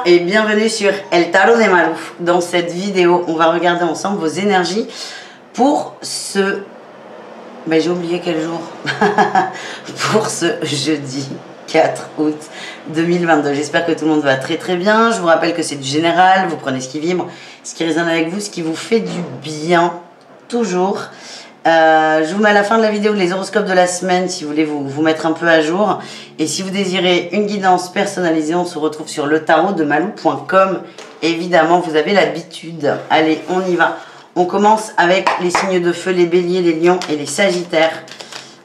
et bienvenue sur El Tarot de Malou. Dans cette vidéo, on va regarder ensemble vos énergies pour ce... Ben, j'ai oublié quel jour. Pour ce jeudi 4 août 2022. J'espère que tout le monde va très très bien. Je vous rappelle que c'est du général. Vous prenez ce qui vibre, ce qui résonne avec vous, ce qui vous fait du bien. Toujours. Je vous mets à la fin de la vidéo les horoscopes de la semaine si vous voulez vous mettre un peu à jour. Et si vous désirez une guidance personnalisée, on se retrouve sur letarotdemalou.com. Évidemment, vous avez l'habitude. Allez, on y va. On commence avec les signes de feu, les béliers, les lions et les sagittaires.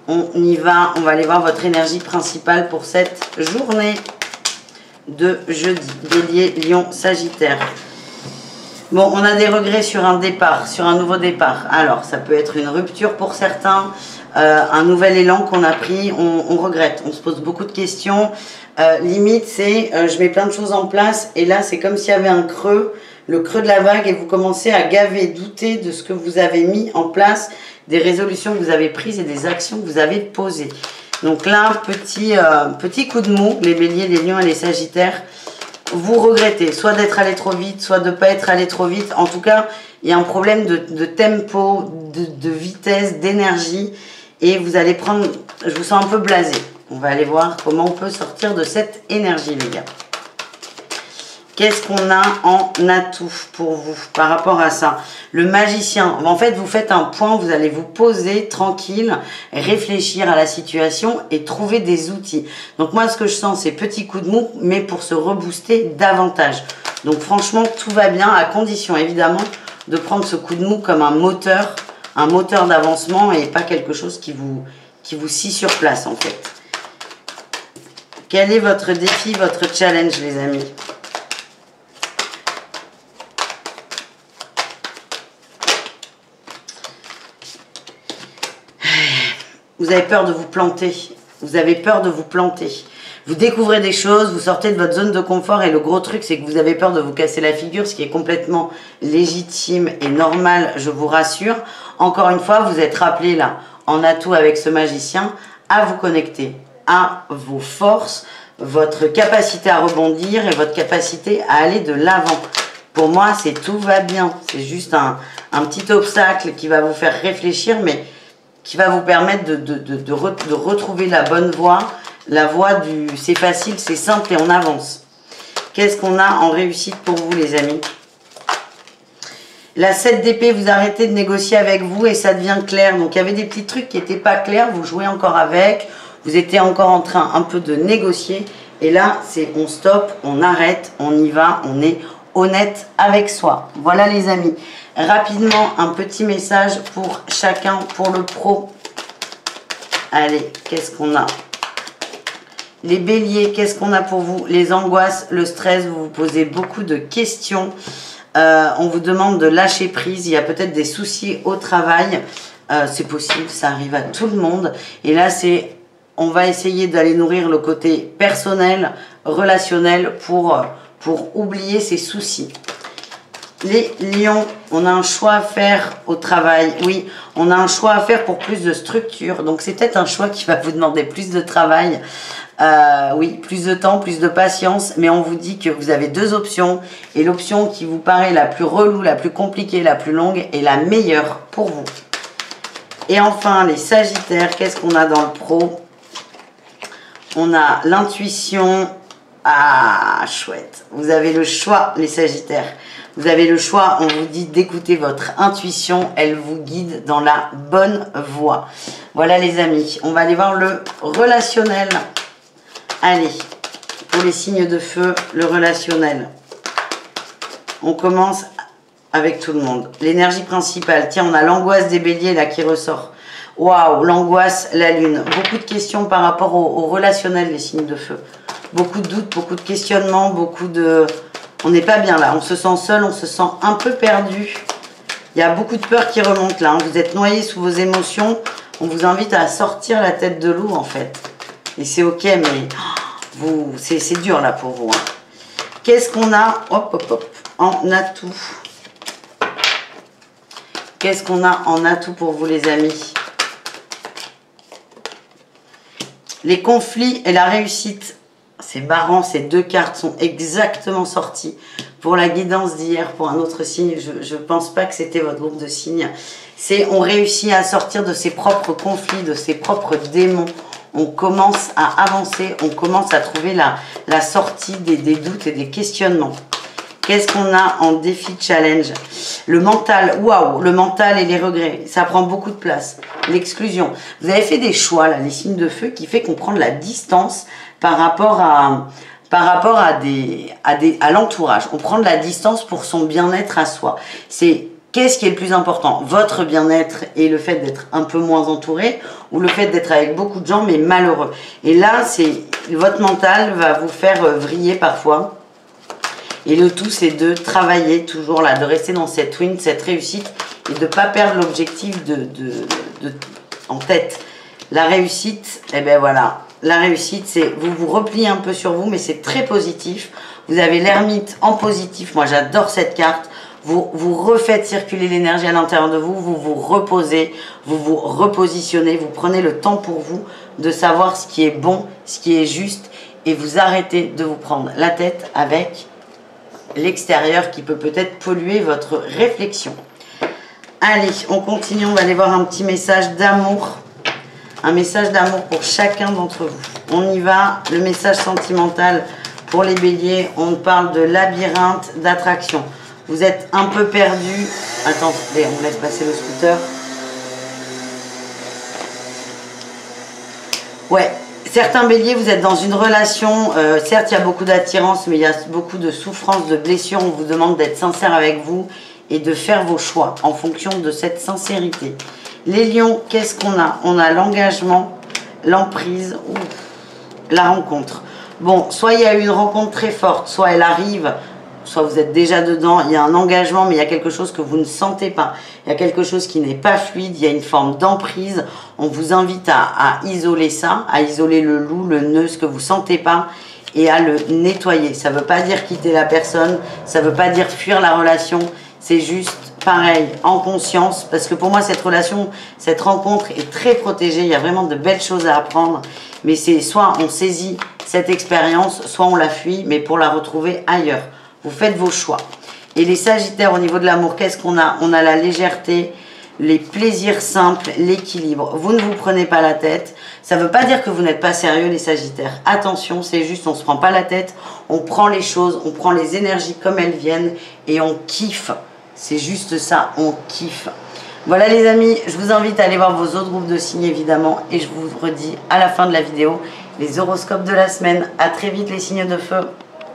On y va, on va aller voir votre énergie principale pour cette journée de jeudi. Bélier, lion, sagittaire. Bon, on a des regrets sur un départ, sur un nouveau départ. Alors, ça peut être une rupture pour certains, un nouvel élan qu'on a pris, on regrette, on se pose beaucoup de questions. Limite, c'est je mets plein de choses en place et là, c'est comme s'il y avait un creux, le creux de la vague et vous commencez à gaver, douter de ce que vous avez mis en place, des résolutions que vous avez prises et des actions que vous avez posées. Donc là, petit coup de mou, les béliers, les lions et les sagittaires. Vous regrettez, soit d'être allé trop vite, soit de ne pas être allé trop vite. En tout cas, il y a un problème de tempo, de vitesse, d'énergie. Et vous allez prendre... Je vous sens un peu blasé. On va aller voir comment on peut sortir de cette énergie, les gars. Qu'est-ce qu'on a en atout pour vous par rapport à ça? Le magicien. En fait, vous faites un point, vous allez vous poser tranquille, réfléchir à la situation et trouver des outils. Donc moi, ce que je sens, c'est petit coup de mou, mais pour se rebooster davantage. Donc franchement, tout va bien, à condition évidemment de prendre ce coup de mou comme un moteur d'avancement et pas quelque chose qui vous scie sur place en fait. Quel est votre défi, votre challenge, les amis? Vous avez peur de vous planter. Vous avez peur de vous planter. Vous découvrez des choses, vous sortez de votre zone de confort et le gros truc, c'est que vous avez peur de vous casser la figure, ce qui est complètement légitime et normal, je vous rassure. Encore une fois, vous êtes rappelé là, en atout avec ce magicien, à vous connecter à vos forces, votre capacité à rebondir et votre capacité à aller de l'avant. Pour moi, c'est tout va bien. C'est juste un petit obstacle qui va vous faire réfléchir, mais qui va vous permettre de retrouver la bonne voie, la voie du c'est facile, c'est simple et on avance. Qu'est-ce qu'on a en réussite pour vous, les amis? La 7 d'épée, vous arrêtez de négocier avec vous et ça devient clair. Donc, il y avait des petits trucs qui n'étaient pas clairs, vous jouez encore avec, vous étiez encore en train un peu de négocier. Et là, c'est on stoppe, on arrête, on y va, on est honnête avec soi. Voilà, les amis. Rapidement, un petit message pour chacun, pour le pro. Allez, qu'est-ce qu'on a? Les béliers, qu'est-ce qu'on a pour vous? Les angoisses, le stress, vous vous posez beaucoup de questions. On vous demande de lâcher prise. Il y a peut-être des soucis au travail. C'est possible, ça arrive à tout le monde. Et là, on va essayer d'aller nourrir le côté personnel, relationnel pour oublier ces soucis. Les lions, on a un choix à faire au travail. Oui, on a un choix à faire pour plus de structure. Donc, c'est peut-être un choix qui va vous demander plus de travail. Oui, plus de temps, plus de patience. Mais on vous dit que vous avez deux options. Et l'option qui vous paraît la plus relou, la plus compliquée, la plus longue est la meilleure pour vous. Et enfin, les sagittaires, qu'est-ce qu'on a dans le pro? On a l'intuition. Ah, chouette. Vous avez le choix, les sagittaires. Vous avez le choix, on vous dit d'écouter votre intuition, elle vous guide dans la bonne voie. Voilà, les amis, on va aller voir le relationnel. Allez, pour les signes de feu, le relationnel. On commence avec tout le monde. L'énergie principale, tiens, on a l'angoisse des béliers là qui ressort. Waouh, l'angoisse, la lune. Beaucoup de questions par rapport au relationnel, les signes de feu. Beaucoup de doutes, beaucoup de questionnements, beaucoup de... On n'est pas bien là, on se sent seul, on se sent un peu perdu. Il y a beaucoup de peur qui remonte là, hein. Vous êtes noyé sous vos émotions. On vous invite à sortir la tête de l'eau en fait. Et c'est ok, mais c'est dur là pour vous. Hein. Qu'est-ce qu'on a en atout? Qu'est-ce qu'on a en atout pour vous, les amis? Les conflits et la réussite. c'est marrant, ces deux cartes sont exactement sorties pour la guidance d'hier, pour un autre signe. Je ne pense pas que c'était votre groupe de signes. C'est on réussit à sortir de ses propres conflits, de ses propres démons. On commence à avancer, on commence à trouver la sortie des doutes et des questionnements. Qu'est-ce qu'on a en défi challenge? Le mental, waouh, le mental et les regrets, ça prend beaucoup de place. L'exclusion. Vous avez fait des choix, là, les signes de feu, qui fait qu'on prend de la distance par rapport à l'entourage. On prend de la distance pour son bien-être à soi. C'est qu'est-ce qui est le plus important? Votre bien-être et le fait d'être un peu moins entouré, ou le fait d'être avec beaucoup de gens mais malheureux. Et là, votre mental va vous faire vriller parfois. Et le tout, c'est de travailler toujours là, de rester dans cette win, cette réussite, et de ne pas perdre l'objectif en tête. La réussite, eh bien voilà, la réussite, c'est vous vous repliez un peu sur vous, mais c'est très positif. Vous avez l'ermite en positif, moi j'adore cette carte. Vous refaites circuler l'énergie à l'intérieur de vous, vous vous reposez, vous vous repositionnez, vous prenez le temps pour vous de savoir ce qui est bon, ce qui est juste, et vous arrêtez de vous prendre la tête avec l'extérieur qui peut peut-être polluer votre réflexion. Allez, on continue, on va aller voir un petit message d'amour. Un message d'amour pour chacun d'entre vous. On y va, le message sentimental pour les béliers. On parle de labyrinthe d'attraction. Vous êtes un peu perdu. Attendez, on laisse passer le scooter. Ouais. Certains béliers, vous êtes dans une relation, certes il y a beaucoup d'attirance, mais il y a beaucoup de souffrance, de blessures. On vous demande d'être sincère avec vous et de faire vos choix en fonction de cette sincérité. Les lions, qu'est-ce qu'on a? On a l'engagement, l'emprise, la rencontre. Bon, soit il y a eu une rencontre très forte, soit elle arrive, soit vous êtes déjà dedans, il y a un engagement, mais il y a quelque chose que vous ne sentez pas. Il y a quelque chose qui n'est pas fluide, il y a une forme d'emprise. On vous invite à isoler ça, à isoler le loup, le nœud, ce que vous ne sentez pas, et à le nettoyer. Ça ne veut pas dire quitter la personne, ça ne veut pas dire fuir la relation, c'est juste pareil, en conscience, parce que pour moi, cette relation, cette rencontre est très protégée, il y a vraiment de belles choses à apprendre, mais c'est soit on saisit cette expérience, soit on la fuit, mais pour la retrouver ailleurs. Vous faites vos choix. Et les sagittaires, au niveau de l'amour, qu'est-ce qu'on a? On a la légèreté, les plaisirs simples, l'équilibre. Vous ne vous prenez pas la tête. Ça ne veut pas dire que vous n'êtes pas sérieux, les sagittaires. Attention, c'est juste, on ne se prend pas la tête, on prend les choses, on prend les énergies comme elles viennent et on kiffe. C'est juste ça, on kiffe. Voilà les amis, je vous invite à aller voir vos autres groupes de signes évidemment. Et je vous redis à la fin de la vidéo les horoscopes de la semaine. À très vite les signes de feu.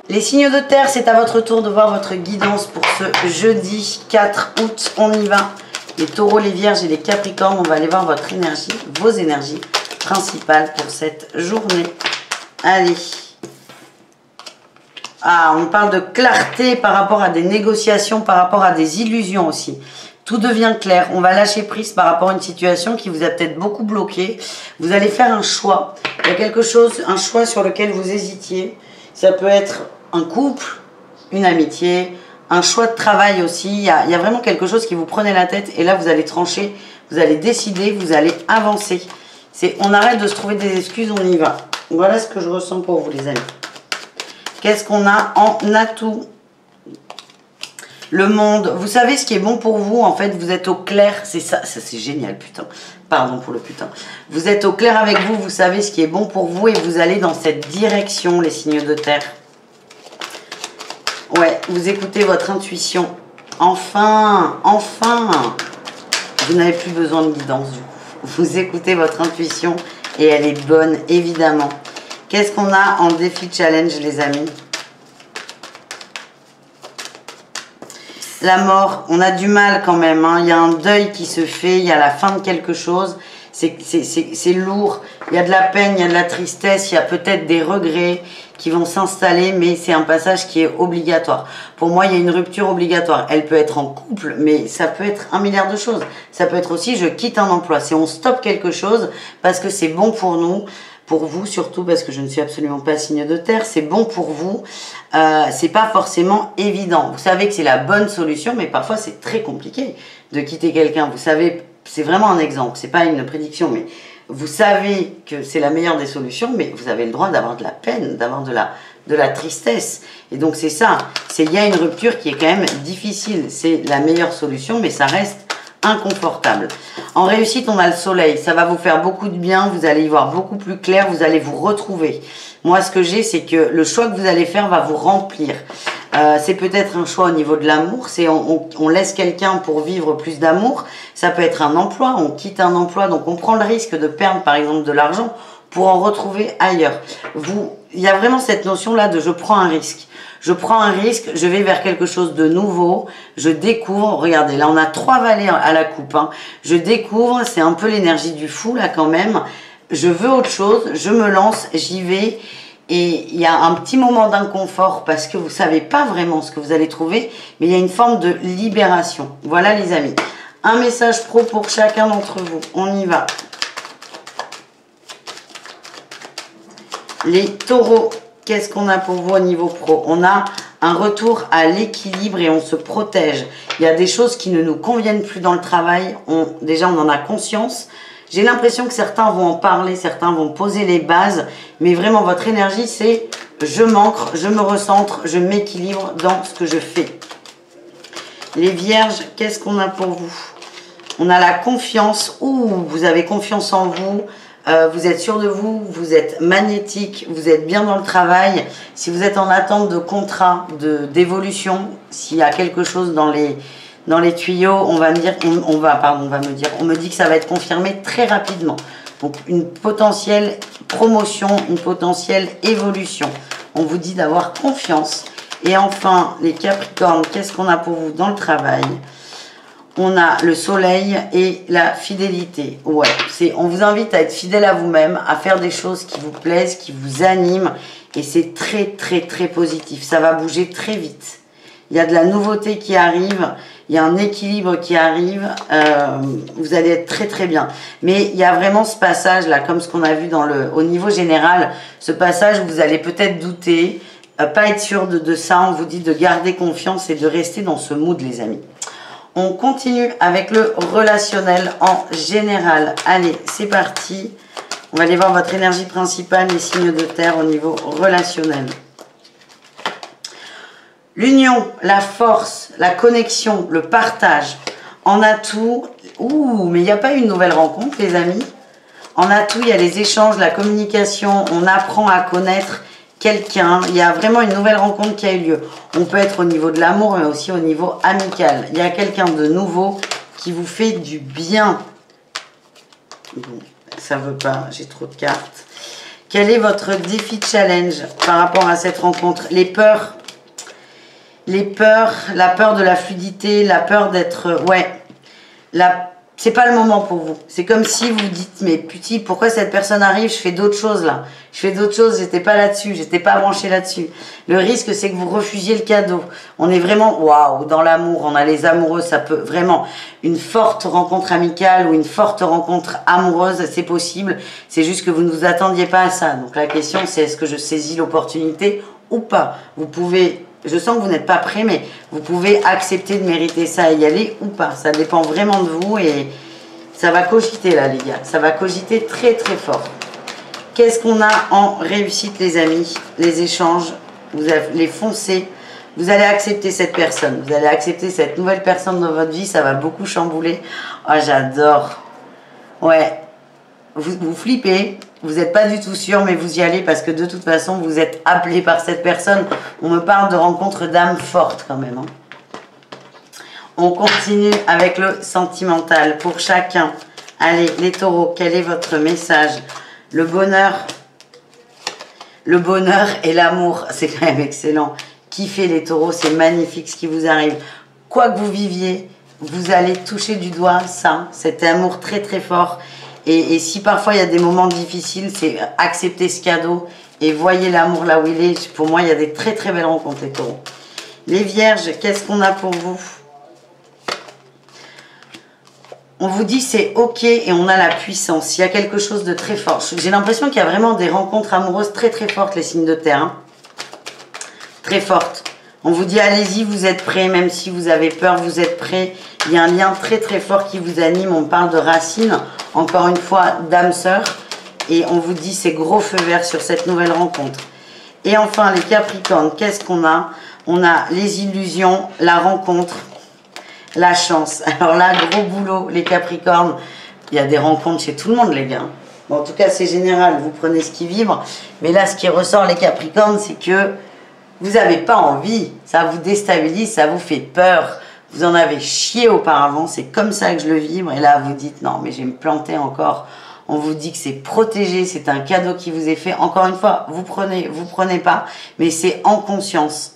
Les signes de terre, c'est à votre tour de voir votre guidance pour ce jeudi 4 août. On y va. Les taureaux, les vierges et les capricornes, on va aller voir votre énergie, vos énergies principales pour cette journée. Allez. Ah, on parle de clarté par rapport à des négociations, par rapport à des illusions aussi. Tout devient clair. On va lâcher prise par rapport à une situation qui vous a peut-être beaucoup bloqué. Vous allez faire un choix. Il y a quelque chose, un choix sur lequel vous hésitiez. Ça peut être un couple, une amitié, un choix de travail aussi. Il y a vraiment quelque chose qui vous prenait la tête. Et là, vous allez trancher, vous allez décider, vous allez avancer. On arrête de se trouver des excuses, on y va. Voilà ce que je ressens pour vous, les amis. Qu'est-ce qu'on a en atout? Le monde. Vous savez ce qui est bon pour vous. En fait, vous êtes au clair. C'est ça. Ça, c'est génial, putain. Pardon pour le putain. Vous êtes au clair avec vous. Vous savez ce qui est bon pour vous. Et vous allez dans cette direction, les signes de terre. Ouais, vous écoutez votre intuition. Enfin, enfin. Vous n'avez plus besoin de guidance, du coup. Vous écoutez votre intuition. Et elle est bonne, évidemment. Qu'est-ce qu'on a en défi challenge, les amis? La mort, on a du mal quand même. Hein. Il y a un deuil qui se fait, il y a la fin de quelque chose. C'est lourd. Il y a de la peine, il y a de la tristesse, il y a peut-être des regrets qui vont s'installer, mais c'est un passage qui est obligatoire. Pour moi, il y a une rupture obligatoire. Elle peut être en couple, mais ça peut être un milliard de choses. Ça peut être aussi, je quitte un emploi. C'est on stoppe quelque chose parce que c'est bon pour nous. Pour vous surtout, parce que je ne suis absolument pas signe de terre, c'est bon pour vous, c'est pas forcément évident. Vous savez que c'est la bonne solution, mais parfois c'est très compliqué de quitter quelqu'un. Vous savez, c'est vraiment un exemple, c'est pas une prédiction, mais vous savez que c'est la meilleure des solutions, mais vous avez le droit d'avoir de la peine, d'avoir de la tristesse. Et donc c'est ça, il y a une rupture qui est quand même difficile. C'est la meilleure solution, mais ça reste inconfortable. En réussite, on a le soleil. Ça va vous faire beaucoup de bien, vous allez y voir beaucoup plus clair, vous allez vous retrouver. Moi, ce que j'ai, c'est que le choix que vous allez faire va vous remplir. C'est peut-être un choix au niveau de l'amour, c'est on laisse quelqu'un pour vivre plus d'amour. Ça peut être un emploi, on quitte un emploi, donc on prend le risque de perdre par exemple de l'argent pour en retrouver ailleurs. Il y a vraiment cette notion-là de je prends un risque. Je prends un risque, je vais vers quelque chose de nouveau, je découvre, regardez, là on a 3 valets à la coupe, hein. Je découvre, c'est un peu l'énergie du fou là quand même, je veux autre chose, je me lance, j'y vais. Et il y a un petit moment d'inconfort parce que vous ne savez pas vraiment ce que vous allez trouver, mais il y a une forme de libération. Voilà les amis. Un message pro pour chacun d'entre vous. On y va. Les taureaux, qu'est-ce qu'on a pour vous au niveau pro? On a un retour à l'équilibre et on se protège. Il y a des choses qui ne nous conviennent plus dans le travail. Déjà, on en a conscience. J'ai l'impression que certains vont en parler, certains vont poser les bases, mais vraiment votre énergie c'est je m'ancre, je me recentre, je m'équilibre dans ce que je fais. Les vierges, qu'est-ce qu'on a pour vous? On a la confiance, vous avez confiance en vous, vous êtes sûr de vous, vous êtes magnétique, vous êtes bien dans le travail. Si vous êtes en attente de contrat, d'évolution, s'il y a quelque chose dans les tuyaux, on me dit que ça va être confirmé très rapidement. Donc une potentielle promotion, une potentielle évolution. On vous dit d'avoir confiance. Et enfin, les Capricornes, qu'est-ce qu'on a pour vous dans le travail? On a le soleil et la fidélité. Ouais, on vous invite à être fidèle à vous-même, à faire des choses qui vous plaisent, qui vous animent. Et c'est très, très, très positif. Ça va bouger très vite. Il y a de la nouveauté qui arrive. Il y a un équilibre qui arrive, vous allez être très très bien. Mais il y a vraiment ce passage là, comme ce qu'on a vu au niveau général, ce passage où vous allez peut-être douter, pas être sûr de ça, on vous dit de garder confiance et de rester dans ce mood les amis. On continue avec le relationnel en général. Allez, c'est parti. On va aller voir votre énergie principale, les signes de terre au niveau relationnel. L'union, la force, la connexion, le partage. En atout, mais il n'y a pas eu une nouvelle rencontre, les amis. En atout, il y a les échanges, la communication. On apprend à connaître quelqu'un. Il y a vraiment une nouvelle rencontre qui a eu lieu. On peut être au niveau de l'amour, mais aussi au niveau amical. Il y a quelqu'un de nouveau qui vous fait du bien. Bon, ça ne veut pas, j'ai trop de cartes. Quel est votre défi challenge par rapport à cette rencontre? Les peurs. Les peurs, la peur de la fluidité, la peur d'être... Ouais, c'est pas le moment pour vous. C'est comme si vous dites, mais putain, pourquoi cette personne arrive? Je fais d'autres choses là. Je fais d'autres choses, j'étais pas là-dessus, j'étais pas branchée là-dessus. Le risque, c'est que vous refusiez le cadeau. On est vraiment, waouh, dans l'amour, on a les amoureux, ça peut vraiment... Une forte rencontre amicale ou une forte rencontre amoureuse, c'est possible. C'est juste que vous ne vous attendiez pas à ça. Donc la question, c'est est-ce que je saisis l'opportunité ou pas? Vous pouvez... Je sens que vous n'êtes pas prêt, mais vous pouvez accepter de mériter ça et y aller ou pas. Ça dépend vraiment de vous et ça va cogiter là, les gars. Ça va cogiter très, très fort. Qu'est-ce qu'on a en réussite, les amis? Les échanges, vous allez foncer. Vous allez accepter cette personne. Vous allez accepter cette nouvelle personne dans votre vie. Ça va beaucoup chambouler. Oh, j'adore. Ouais. Vous flippez. Vous n'êtes pas du tout sûr, mais vous y allez parce que de toute façon, vous êtes appelé par cette personne. On me parle de rencontres d'âmes fortes quand même. Hein. On continue avec le sentimental pour chacun. Allez, les taureaux, quel est votre message? Le bonheur et l'amour, c'est quand même excellent. Kiffez les taureaux, c'est magnifique ce qui vous arrive. Quoi que vous viviez, vous allez toucher du doigt ça, cet amour très très fort. Et si parfois il y a des moments difficiles, c'est accepter ce cadeau et voyez l'amour là où il est. Pour moi, il y a des très très belles rencontres, les taureaux. Les vierges, qu'est-ce qu'on a pour vous? On vous dit c'est ok et on a la puissance. Il y a quelque chose de très fort. J'ai l'impression qu'il y a vraiment des rencontres amoureuses très très fortes, les signes de terre. Hein. Très fortes. On vous dit allez-y, vous êtes prêts, même si vous avez peur, vous êtes prêts. Il y a un lien très très fort qui vous anime. On parle de racines. encore une fois, dame sœur. Et on vous dit c'est gros feu vert sur cette nouvelle rencontre. Et enfin, les Capricornes, qu'est-ce qu'on a? On a les illusions, la rencontre, la chance. Alors là, gros boulot, les Capricornes. Il y a des rencontres chez tout le monde, les gars. Bon, en tout cas, c'est général, vous prenez ce qui vibre. Mais là, ce qui ressort, les Capricornes, c'est que vous n'avez pas envie. Ça vous déstabilise, ça vous fait peur. Vous en avez chié auparavant, c'est comme ça que je le vibre. Et là, vous dites, non, mais je vais me planter encore. On vous dit que c'est protégé, c'est un cadeau qui vous est fait. Encore une fois, vous prenez pas, mais c'est en conscience.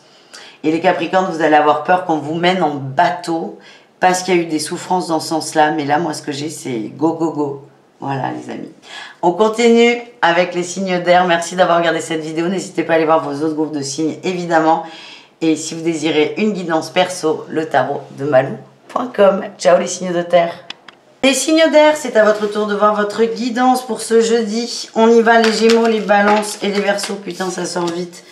Et les Capricornes, vous allez avoir peur qu'on vous mène en bateau parce qu'il y a eu des souffrances dans ce sens-là. Mais là, moi, ce que j'ai, c'est go, go, go. Voilà, les amis. On continue avec les signes d'air. Merci d'avoir regardé cette vidéo. N'hésitez pas à aller voir vos autres groupes de signes, évidemment. Et si vous désirez une guidance perso, le tarot de malou.com. Ciao les signes de terre. Les signes d'air, c'est à votre tour de voir votre guidance pour ce jeudi. On y va, les Gémeaux, les Balances et les Verseaux. Putain, ça sort vite.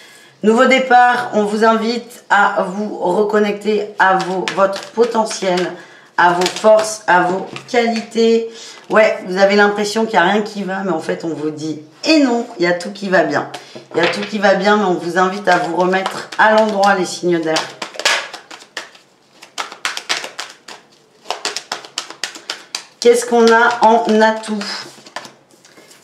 Nouveau départ, on vous invite à vous reconnecter à votre potentiel, à vos forces, à vos qualités. Ouais, vous avez l'impression qu'il n'y a rien qui va, mais en fait, on vous dit « Et non, il y a tout qui va bien ». Il y a tout qui va bien, mais on vous invite à vous remettre à l'endroit, les signes d'air. Qu'est-ce qu'on a en atout?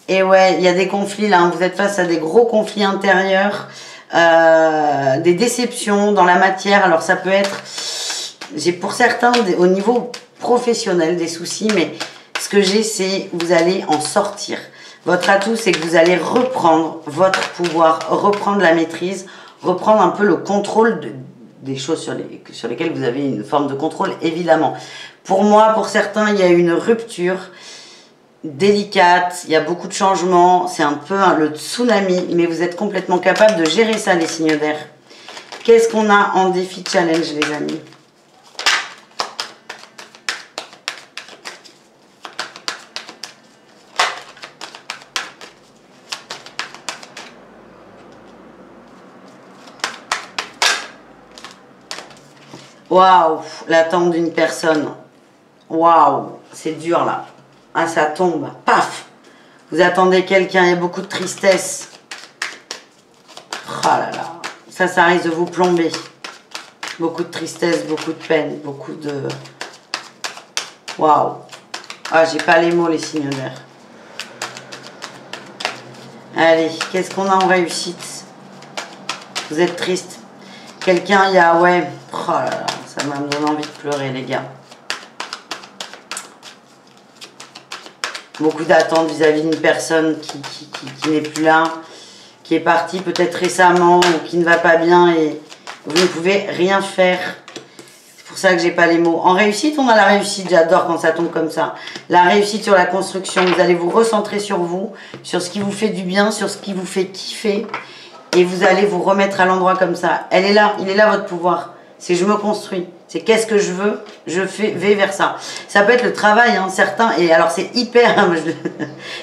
Et ouais, il y a des conflits là, hein. Vous êtes face à des gros conflits intérieurs, des déceptions dans la matière. Alors ça peut être, j'ai pour certains au niveau professionnel des soucis, mais ce que j'ai, c'est vous allez en sortir. Votre atout, c'est que vous allez reprendre votre pouvoir, reprendre la maîtrise, reprendre un peu le contrôle des choses sur lesquelles vous avez une forme de contrôle, évidemment. Pour moi, pour certains, il y a une rupture délicate, il y a beaucoup de changements, c'est un peu le tsunami, mais vous êtes complètement capable de gérer ça, les signes d'air. Qu'est-ce qu'on a en défi challenge, les amis? Waouh, l'attente d'une personne. Waouh, c'est dur là. Ah, ça tombe. Paf! Vous attendez quelqu'un, il y a beaucoup de tristesse. Oh là là. Ça risque de vous plomber. Beaucoup de tristesse, beaucoup de peine, beaucoup de... Waouh. Ah, j'ai pas les mots, les signes d'air. Allez, qu'est-ce qu'on a en réussite? Vous êtes triste. Quelqu'un, il y a... Ouais. Oh là là, ça me donne envie de pleurer, les gars. Beaucoup d'attentes vis-à-vis d'une personne qui n'est plus là, qui est partie peut-être récemment ou qui ne va pas bien et vous ne pouvez rien faire. C'est pour ça que j'ai pas les mots. En réussite, on a la réussite. J'adore quand ça tombe comme ça. La réussite sur la construction. Vous allez vous recentrer sur vous, sur ce qui vous fait du bien, sur ce qui vous fait kiffer. Et vous allez vous remettre à l'endroit comme ça. Elle est là, il est là votre pouvoir. C'est je me construis. C'est qu'est-ce que je veux, je vais vers ça. Ça peut être le travail, hein, certains, et alors c'est hyper,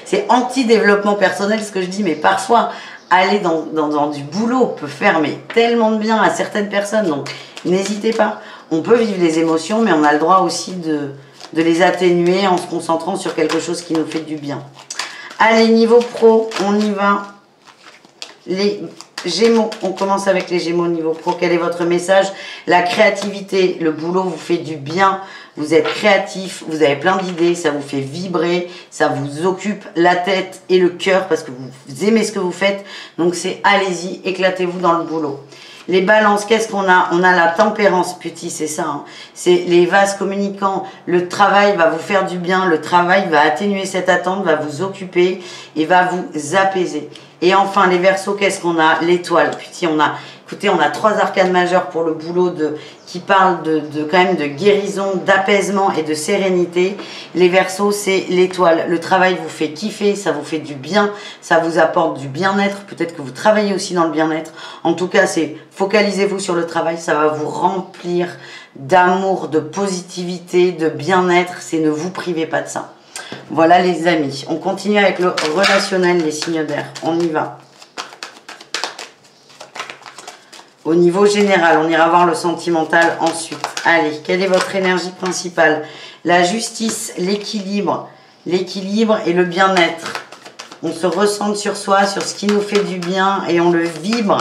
c'est anti-développement personnel ce que je dis, mais parfois, aller dans du boulot peut faire mais tellement de bien à certaines personnes, donc n'hésitez pas. On peut vivre les émotions, mais on a le droit aussi de les atténuer en se concentrant sur quelque chose qui nous fait du bien. Allez, niveau pro, on y va. Les Gémeaux, on commence avec les Gémeaux niveau pro. Quel est votre message? La créativité, le boulot vous fait du bien, vous êtes créatif, vous avez plein d'idées, ça vous fait vibrer, ça vous occupe la tête et le cœur parce que vous aimez ce que vous faites. Donc c'est allez-y, éclatez-vous dans le boulot. Les balances, qu'est-ce qu'on a? On a la tempérance, petit, c'est ça. Hein. C'est les vases communicants. Le travail va vous faire du bien, le travail va atténuer cette attente, va vous occuper et va vous apaiser. Et enfin, les Verseaux, qu'est-ce qu'on a? L'étoile. Petit, écoutez, on a 3 arcanes majeures pour le boulot qui parlent quand même de guérison, d'apaisement et de sérénité. Les Verseaux, c'est l'étoile. Le travail vous fait kiffer, ça vous fait du bien, ça vous apporte du bien-être. Peut-être que vous travaillez aussi dans le bien-être. En tout cas, c'est focalisez-vous sur le travail, ça va vous remplir d'amour, de positivité, de bien-être. C'est ne vous privez pas de ça. Voilà les amis, on continue avec le relationnel, les signes d'air, on y va. Au niveau général, on ira voir le sentimental ensuite. Allez, quelle est votre énergie principale? La justice, l'équilibre. l'équilibre et le bien-être. On se recentre sur soi, sur ce qui nous fait du bien et on le vibre.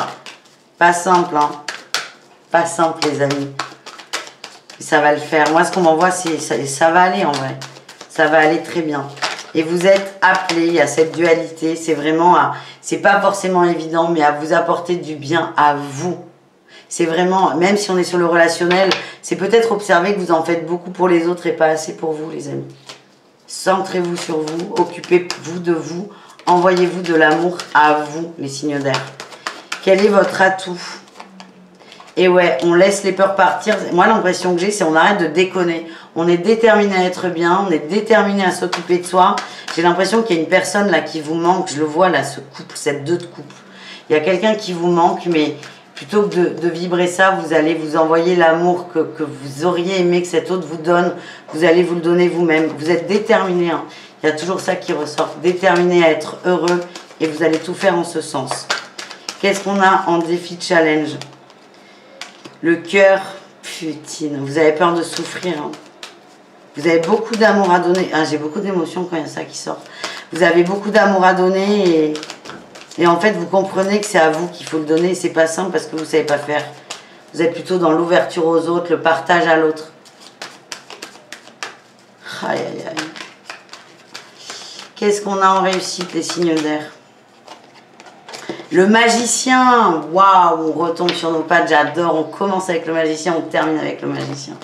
Pas simple, hein. Pas simple, les amis. Ça va le faire. Moi, ce qu'on m'envoie, c'est ça va aller en vrai. Ça va aller très bien. Et vous êtes appelés à cette dualité. C'est vraiment c'est pas forcément évident, mais à vous apporter du bien à vous. C'est vraiment, même si on est sur le relationnel, c'est peut-être observer que vous en faites beaucoup pour les autres et pas assez pour vous, les amis. Centrez-vous sur vous, occupez-vous de vous, envoyez-vous de l'amour à vous, les signes d'air. Quel est votre atout? Et ouais, on laisse les peurs partir. Moi, l'impression que j'ai, c'est on arrête de déconner. On est déterminé à être bien, on est déterminé à s'occuper de soi. J'ai l'impression qu'il y a une personne là qui vous manque. Je le vois là, ce couple, cette deux de couple. Il y a quelqu'un qui vous manque, mais plutôt que de vibrer ça, vous allez vous envoyer l'amour que vous auriez aimé que cet autre vous donne. Vous allez vous le donner vous-même. Vous êtes déterminé. Hein. Il y a toujours ça qui ressort. Déterminé à être heureux et vous allez tout faire en ce sens. Qu'est-ce qu'on a en défi challenge? Le cœur, putain, vous avez peur de souffrir. Hein. Vous avez beaucoup d'amour à donner. Ah, j'ai beaucoup d'émotions quand il y a ça qui sort. Vous avez beaucoup d'amour à donner et en fait, vous comprenez que c'est à vous qu'il faut le donner. C'est pas simple parce que vous ne savez pas faire. Vous êtes plutôt dans l'ouverture aux autres, le partage à l'autre. Aïe, aïe, aïe. Qu'est-ce qu'on a en réussite, les signes d'air? Le magicien, waouh, on retombe sur nos pattes, j'adore. On commence avec le magicien, on termine avec le magicien.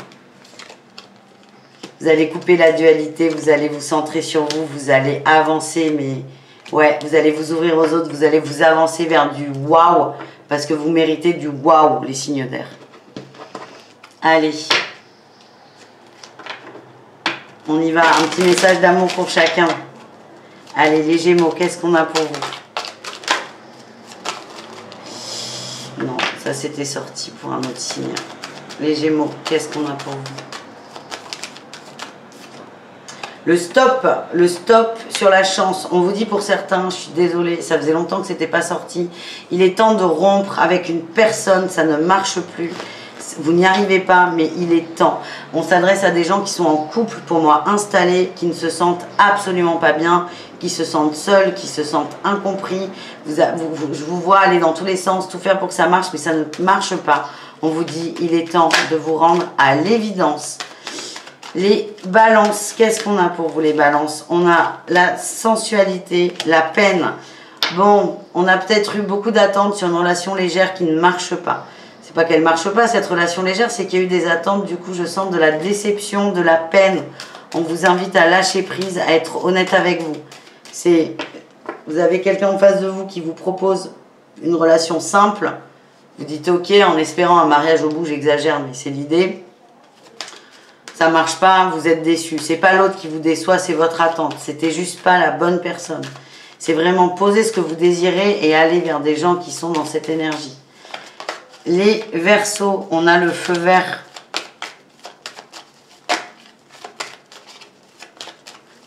Vous allez couper la dualité, vous allez vous centrer sur vous, vous allez avancer, mais ouais, vous allez vous ouvrir aux autres, vous allez vous avancer vers du waouh, parce que vous méritez du waouh, les signes d'air. Allez. On y va, un petit message d'amour pour chacun. Allez, les Gémeaux, qu'est-ce qu'on a pour vous? Non, ça c'était sorti pour un autre signe. Les Gémeaux, qu'est-ce qu'on a pour vous? Le stop sur la chance. On vous dit pour certains, je suis désolée, ça faisait longtemps que c'était pas sorti. Il est temps de rompre avec une personne, ça ne marche plus. Vous n'y arrivez pas, mais il est temps. On s'adresse à des gens qui sont en couple, pour moi, installés, qui ne se sentent absolument pas bien, qui se sentent seuls, qui se sentent incompris. Je vous vois aller dans tous les sens, tout faire pour que ça marche, mais ça ne marche pas. On vous dit, il est temps de vous rendre à l'évidence. Les balances, qu'est-ce qu'on a pour vous, les balances? On a la sensualité, la peine. Bon, on a peut-être eu beaucoup d'attentes sur une relation légère qui ne marche pas. C'est pas qu'elle marche pas, cette relation légère, c'est qu'il y a eu des attentes. Du coup, je sens de la déception, de la peine. On vous invite à lâcher prise, à être honnête avec vous. Vous avez quelqu'un en face de vous qui vous propose une relation simple. Vous dites ok, en espérant un mariage au bout, j'exagère, mais c'est l'idée. Ça marche pas, vous êtes déçu. C'est pas l'autre qui vous déçoit, c'est votre attente. C'était juste pas la bonne personne. C'est vraiment poser ce que vous désirez et aller vers des gens qui sont dans cette énergie. Les Verseaux, on a le feu vert.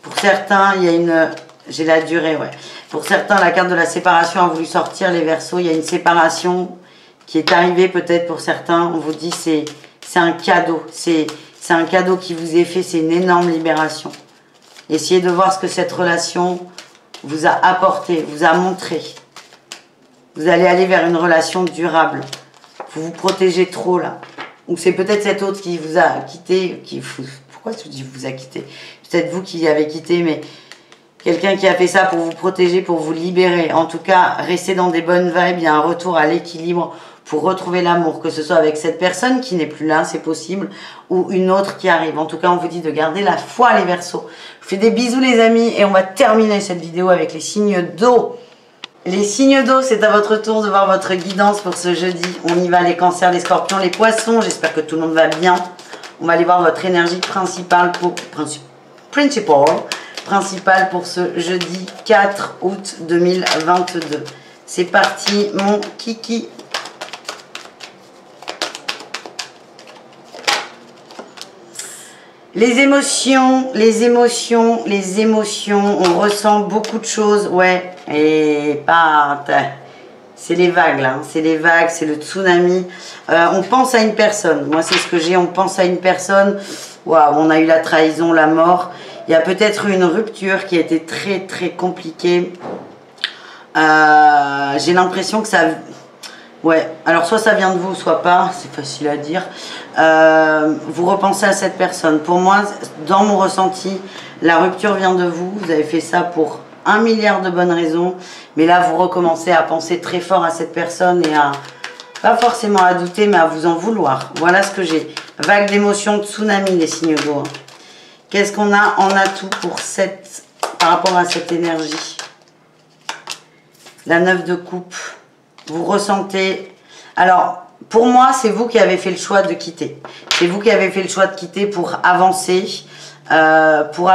Pour certains, il y a une... J'ai la durée, ouais. Pour certains, la carte de la séparation a voulu sortir, les Verseaux. Il y a une séparation qui est arrivée peut-être pour certains. On vous dit c'est un cadeau. C'est un cadeau qui vous est fait. C'est une énorme libération. Essayez de voir ce que cette relation vous a apporté, vous a montré. Vous allez aller vers une relation durable. Vous vous protégez trop là. Ou c'est peut-être cet autre qui vous a quitté. Pourquoi tu dis vous a quitté? Peut-être vous qui avez quitté, mais quelqu'un qui a fait ça pour vous protéger, pour vous libérer. En tout cas, restez dans des bonnes vibes. Il y a un retour à l'équilibre pour retrouver l'amour. Que ce soit avec cette personne qui n'est plus là, c'est possible, ou une autre qui arrive. En tout cas, on vous dit de garder la foi, les Verseaux. Je vous fais des bisous, les amis, et on va terminer cette vidéo avec les signes d'eau. Les signes d'eau, c'est à votre tour de voir votre guidance pour ce jeudi. On y va, les cancers, les scorpions, les poissons. J'espère que tout le monde va bien. On va aller voir votre énergie principale pour ce jeudi 4 août 2022. C'est parti, mon kiki. Les émotions, on ressent beaucoup de choses, ouais, et pas... C'est les vagues, là. C'est les vagues, c'est le tsunami. On pense à une personne. Moi, c'est ce que j'ai. On pense à une personne. Waouh, on a eu la trahison, la mort. Il y a peut-être eu une rupture qui a été très, très compliquée. J'ai l'impression que ça... Ouais, alors soit ça vient de vous, soit pas. C'est facile à dire. Vous repensez à cette personne. Pour moi, dans mon ressenti, la rupture vient de vous. Vous avez fait ça pour 1 milliard de bonnes raisons. Mais là, vous recommencez à penser très fort à cette personne et à... Pas forcément à douter, mais à vous en vouloir. Voilà ce que j'ai. Vague d'émotions, tsunami, les signes d'eau. Qu'est-ce qu'on a en atout pour cette... par rapport à cette énergie? La 9 de coupe. Vous ressentez... Alors, pour moi, c'est vous qui avez fait le choix de quitter. C'est vous qui avez fait le choix de quitter pour avancer. Pour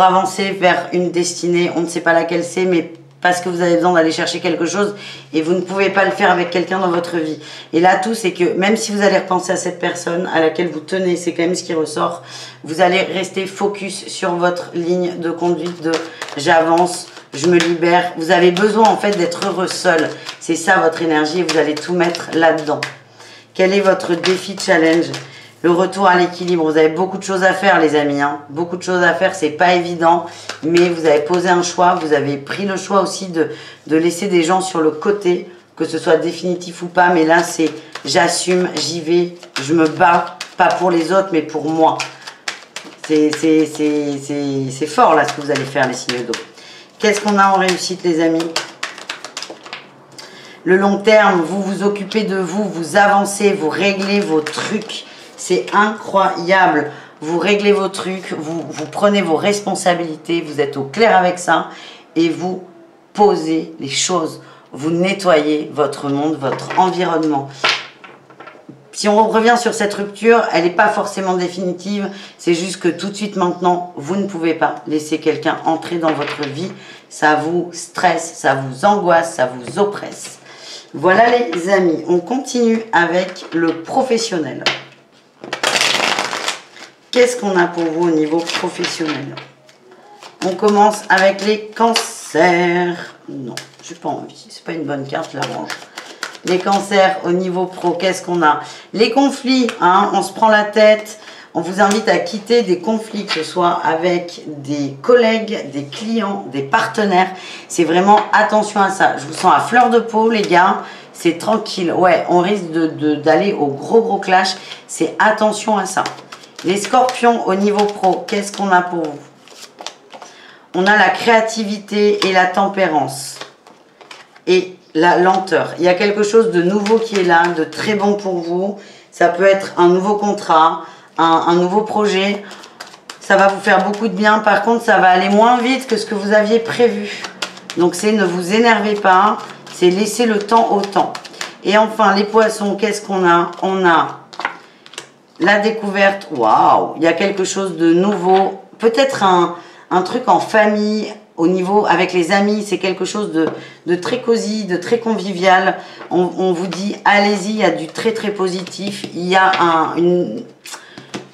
avancer vers une destinée. On ne sait pas laquelle c'est, mais parce que vous avez besoin d'aller chercher quelque chose et vous ne pouvez pas le faire avec quelqu'un dans votre vie. Et là, tout, c'est que même si vous allez repenser à cette personne à laquelle vous tenez, c'est quand même ce qui ressort, vous allez rester focus sur votre ligne de conduite de j'avance, je me libère. Vous avez besoin en fait d'être heureux seul. C'est ça votre énergie et vous allez tout mettre là-dedans. Quel est votre défi challenge? Le retour à l'équilibre. Vous avez beaucoup de choses à faire, les amis. Hein. Beaucoup de choses à faire, c'est pas évident. Mais vous avez posé un choix. Vous avez pris le choix aussi de laisser des gens sur le côté, que ce soit définitif ou pas. Mais là, c'est j'assume, j'y vais, je me bats, pas pour les autres, mais pour moi. C'est fort, là, ce que vous allez faire, les signes d'eau. Qu'est-ce qu'on a en réussite, les amis? Le long terme, vous vous occupez de vous, vous avancez, vous réglez vos trucs. C'est incroyable. Vous réglez vos trucs, vous prenez vos responsabilités, vous êtes au clair avec ça et vous posez les choses. Vous nettoyez votre monde, votre environnement. Si on revient sur cette rupture, elle n'est pas forcément définitive. C'est juste que tout de suite maintenant, vous ne pouvez pas laisser quelqu'un entrer dans votre vie. Ça vous stresse, ça vous angoisse, ça vous oppresse. Voilà les amis, on continue avec le professionnel. Qu'est-ce qu'on a pour vous au niveau professionnel? On commence avec les cancers. Non, je n'ai pas envie. C'est pas une bonne carte, je la range. Les cancers au niveau pro, qu'est-ce qu'on a? Les conflits, hein, on se prend la tête. On vous invite à quitter des conflits, que ce soit avec des collègues, des clients, des partenaires. C'est vraiment attention à ça. Je vous sens à fleur de peau, les gars. C'est tranquille. Ouais, on risque d'aller au gros clash. C'est attention à ça. Les scorpions au niveau pro, qu'est-ce qu'on a pour vous? On a la créativité et la tempérance. Et la lenteur. Il y a quelque chose de nouveau qui est là, de très bon pour vous. Ça peut être un nouveau contrat, un nouveau projet. Ça va vous faire beaucoup de bien. Par contre, ça va aller moins vite que ce que vous aviez prévu. Donc, c'est ne vous énervez pas. C'est laisser le temps au temps. Et enfin, les poissons, qu'est-ce qu'on a? On a la découverte. Waouh! Il y a quelque chose de nouveau. Peut-être un truc en famille, au niveau avec les amis. C'est quelque chose de très cosy, de très convivial. On vous dit, allez-y, il y a du très positif. Il y a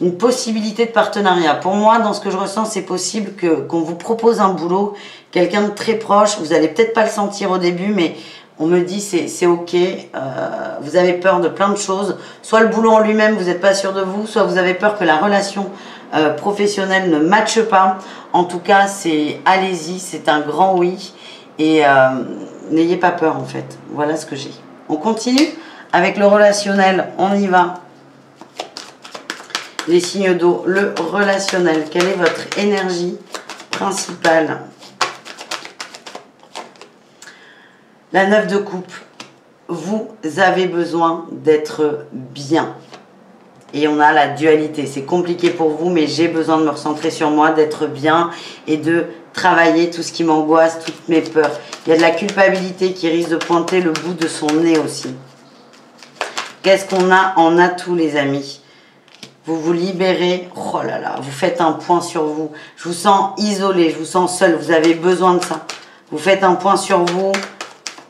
une possibilité de partenariat. Pour moi, dans ce que je ressens, c'est possible qu'on vous propose un boulot, quelqu'un de très proche. Vous n'allez peut-être pas le sentir au début, mais on me dit c'est ok. Vous avez peur de plein de choses. Soit le boulot en lui-même, vous n'êtes pas sûr de vous, soit vous avez peur que la relation professionnelle ne matche pas. En tout cas, c'est allez-y, c'est un grand oui. Et n'ayez pas peur en fait. Voilà ce que j'ai. On continue avec le relationnel. On y va. Les signes d'eau, le relationnel. Quelle est votre énergie principale? La 9 de coupe. Vous avez besoin d'être bien. Et on a la dualité. C'est compliqué pour vous, mais j'ai besoin de me recentrer sur moi, d'être bien et de travailler tout ce qui m'angoisse, toutes mes peurs. Il y a de la culpabilité qui risque de pointer le bout de son nez aussi. Qu'est-ce qu'on a en atout, les amis? Vous vous libérez. Oh là là, vous faites un point sur vous. Je vous sens isolé, je vous sens seul. Vous avez besoin de ça. Vous faites un point sur vous.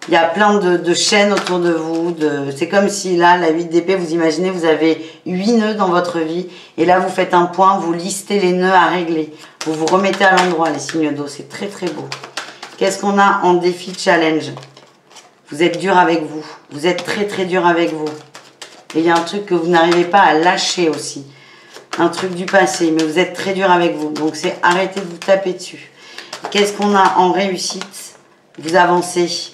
Il y a plein de chaînes autour de vous. C'est comme si là, la 8 d'épée, vous imaginez, vous avez 8 nœuds dans votre vie. Et là, vous faites un point, vous listez les nœuds à régler. Vous vous remettez à l'endroit, les signes d'eau. C'est très beau. Qu'est-ce qu'on a en défi challenge? Vous êtes dur avec vous. Vous êtes très très dur avec vous. Et il y a un truc que vous n'arrivez pas à lâcher aussi. Un truc du passé, mais vous êtes très dur avec vous. Donc c'est arrêtez de vous taper dessus. Qu'est-ce qu'on a en réussite? Vous avancez.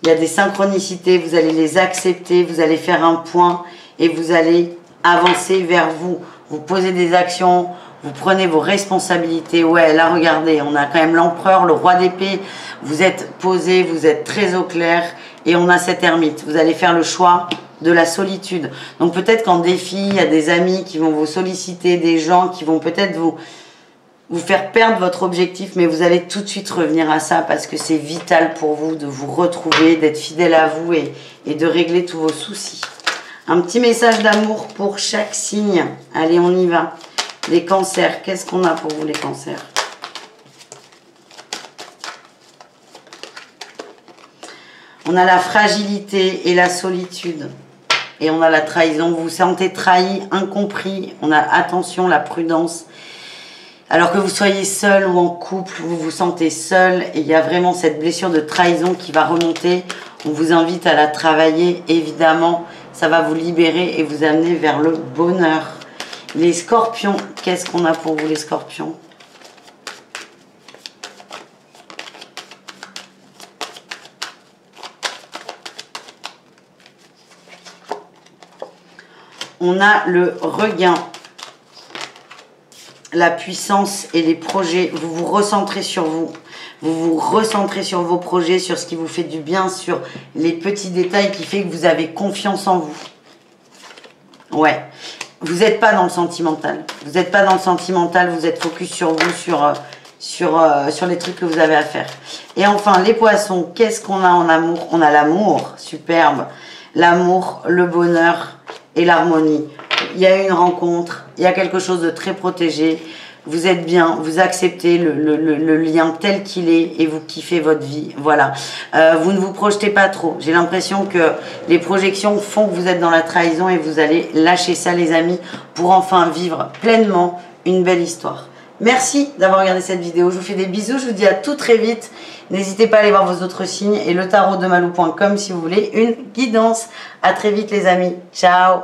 Il y a des synchronicités, vous allez les accepter, vous allez faire un point et vous allez avancer vers vous. Vous posez des actions, vous prenez vos responsabilités. Ouais, là regardez, on a quand même l'empereur, le roi d'épée. Vous êtes posé, vous êtes très au clair et on a cet ermite. Vous allez faire le choix de la solitude. Donc peut-être qu'en défi, il y a des amis qui vont vous solliciter, des gens qui vont peut-être vous faire perdre votre objectif, mais vous allez tout de suite revenir à ça parce que c'est vital pour vous de vous retrouver, d'être fidèle à vous et de régler tous vos soucis. Un petit message d'amour pour chaque signe. Allez, on y va. Les cancers, qu'est-ce qu'on a pour vous les cancers? On a la fragilité et la solitude. Et on a la trahison. Vous vous sentez trahi, incompris. On a attention, la prudence. Alors que vous soyez seul ou en couple, vous vous sentez seul. Et il y a vraiment cette blessure de trahison qui va remonter. On vous invite à la travailler, évidemment. Ça va vous libérer et vous amener vers le bonheur. Les scorpions, qu'est-ce qu'on a pour vous les scorpions? On a le regain, la puissance et les projets. Vous vous recentrez sur vous. Vous vous recentrez sur vos projets, sur ce qui vous fait du bien, sur les petits détails qui fait que vous avez confiance en vous. Ouais. Vous n'êtes pas dans le sentimental. Vous n'êtes pas dans le sentimental, vous êtes focus sur vous, sur les trucs que vous avez à faire. Et enfin, les poissons, qu'est-ce qu'on a en amour? On a l'amour, superbe. L'amour, le bonheur et l'harmonie. Il y a une rencontre, il y a quelque chose de très protégé. Vous êtes bien, vous acceptez le lien tel qu'il est et vous kiffez votre vie. Voilà. Vous ne vous projetez pas trop. J'ai l'impression que les projections font que vous êtes dans la trahison et vous allez lâcher ça, les amis, pour enfin vivre pleinement une belle histoire. Merci d'avoir regardé cette vidéo. Je vous fais des bisous. Je vous dis à tout très vite. N'hésitez pas à aller voir vos autres signes et le tarotdemalou.com si vous voulez une guidance. À très vite, les amis. Ciao.